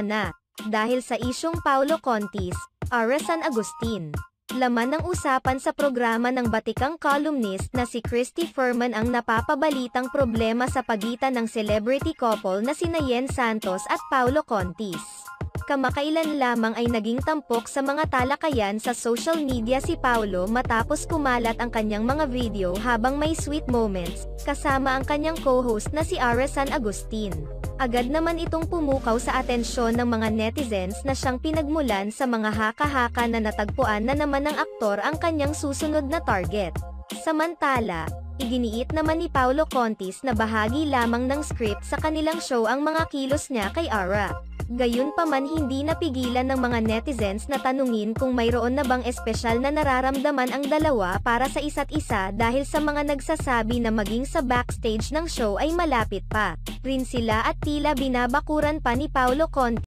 na. Dahil sa isyong Paulo Contis, Ara San Agustin. Laman ng usapan sa programa ng batikang columnist na si Christy Furman ang napapabalitang problema sa pagitan ng celebrity couple na sina Yen Santos at Paulo Contis. Kamakailan lamang ay naging tampok sa mga talakayan sa social media si Paulo matapos kumalat ang kanyang mga video habang may sweet moments, kasama ang kanyang co-host na si Ara San Agustin. Agad naman itong pumukaw sa atensyon ng mga netizens na siyang pinagmulan sa mga haka-haka na natagpuan na naman ng aktor ang kanyang susunod na target. Samantala, iginiit naman ni Paulo Contis na bahagi lamang ng script sa kanilang show ang mga kilos niya kay Ara. Gayunpaman hindi napigilan ng mga netizens na tanungin kung mayroon na bang espesyal na nararamdaman ang dalawa para sa isa't isa dahil sa mga nagsasabi na maging sa backstage ng show ay malapit pa rin sila at tila binabakuran pa ni Paulo Contis.